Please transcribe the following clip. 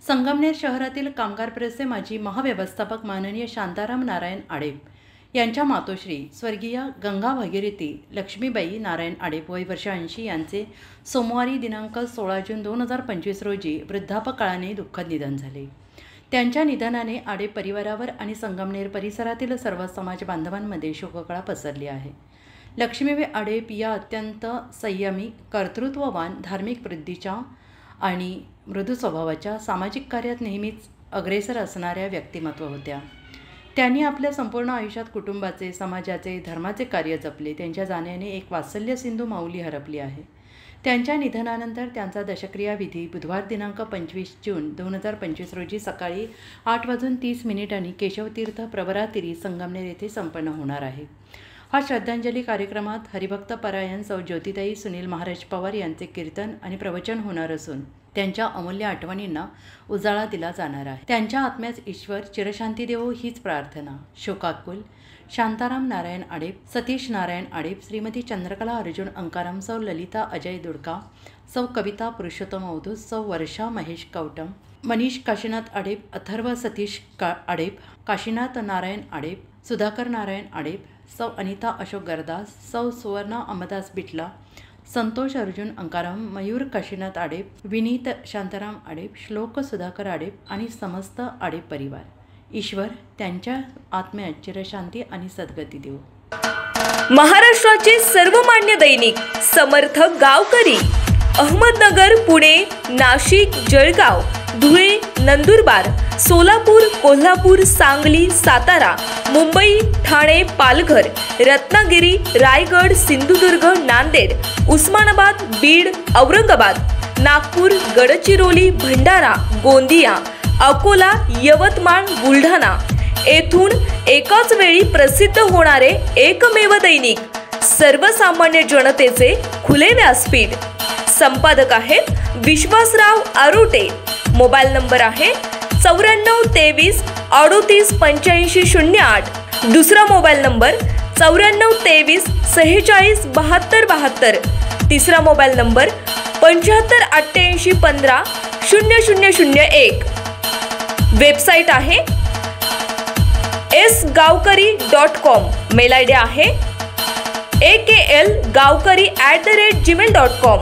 संगमनेर शहरातील कामगार प्रेसचे माजी महाव्यवस्थापक माननीय शांताराम नारायण आडेप यांच्या मातोश्री स्वर्गीय गंगा भगीरथी लक्ष्मीबाई नारायण आडेप वय वर्ष 80 यांचे सोमवारी दिनांक 16 जून 2025 रोजी वृद्धापकाळाने दुःखद निधन झाले। त्यांच्या निधनाने आडेप परिवारावर आणि संगमनेर परिसरातील सर्व समाज बांधवांमध्ये शोककळा पसरली आहे। लक्ष्मीबाई आडेप या अत्यंत संयमी, कर्तृत्ववान, धार्मिक वृत्तीच्या आणि मृदू स्वभावाच्या, सामाजिक कार्यात नेहमीच अग्रेसर असणाऱ्या व्यक्तिमत्व होत्या। त्यांनी आपल्या संपूर्ण आयुष्यात कुटुंबाचे, समाजाचे, धर्माचे कार्य जपले। त्यांच्या जाण्याने एक वात्सल्य सिंधू माऊली हरपली आहे। त्यांच्या निधनानंतर त्यांचा दशक्रिया विधी बुधवार दिनांक 25 जून 2025 रोजी सकाळी 8:30 केशवतीर्थ प्रवरातीरी संगमनेर येथे संपन्न होणार आहे। हा श्रद्धांजली कार्यक्रमात हरिभक्त परायण सौ ज्योतिताई सुनील महाराज पवार यांचे कीर्तन आणि प्रवचन होणार असून त्यांच्या अमूल्य आठवणींना उजाळा दिला जाणार आहे। त्यांच्या आत्म्यास ईश्वर चिरशांती देवो हीच प्रार्थना। शोकाकुल शांताराम नारायण आडेप, सतीश नारायण आडेप, श्रीमती चंद्रकला अर्जुन अंकाराम, सौ ललिता अजय दुडका, सौ कविता पुरुषोत्तम अवधूत, सौ वर्षा महेश कौटम, मनीष काशीनाथ आडेप, अथर्व सतीश आडेप, काशीनाथ नारायण आडेप, सुधाकर नारायण आडेप, सौ अनिता अशोक गरदास, सौ सुवर्णा अमदास बिटला, संतोष अर्जुन अंकाराम, मयूर काशीनाथ आडेप, विनीत शांताराम आडेप, श्लोक सुधाकर आडेप आणि समस्त आडेप परिवार। ईश्वर त्यांच्या आत्म्यात चिरशांती आणि सद्गती देवो। महाराष्ट्राचे सर्वमान्य दैनिक समर्थ गावकरी अहमदनगर, पुणे, नाशिक, जळगाव, धुळे, नंदुरबार, सोलापूर, कोल्हापूर, सांगली, सातारा, मुंबई, ठाणे, पालघर, रत्नागिरी, रायगड, सिंधुदुर्ग, नांदेड, उस्मानाबाद, बीड, औरंगाबाद, नागपूर, गडचिरोली, भंडारा, गोंदिया, अकोला, यवतमाळ, बुलढाणा येथून एकाच वेळी प्रसिद्ध होणारे एकमेव दैनिक, सर्वसामान्य जनतेचे खुले व्यासपीठ। संपादक आहेत विश्वासराव आरोटे। मोबाईल नंबर आहे 9423 38 85 08। दुसरा मोबाईल नंबर 9423 46 72 72। तिसरा मोबाईल नंबर 75 88 15 0001। वेबसाईट आहे sgavkari.com। मेल आयडी आहे aklgavkari@gmail.com।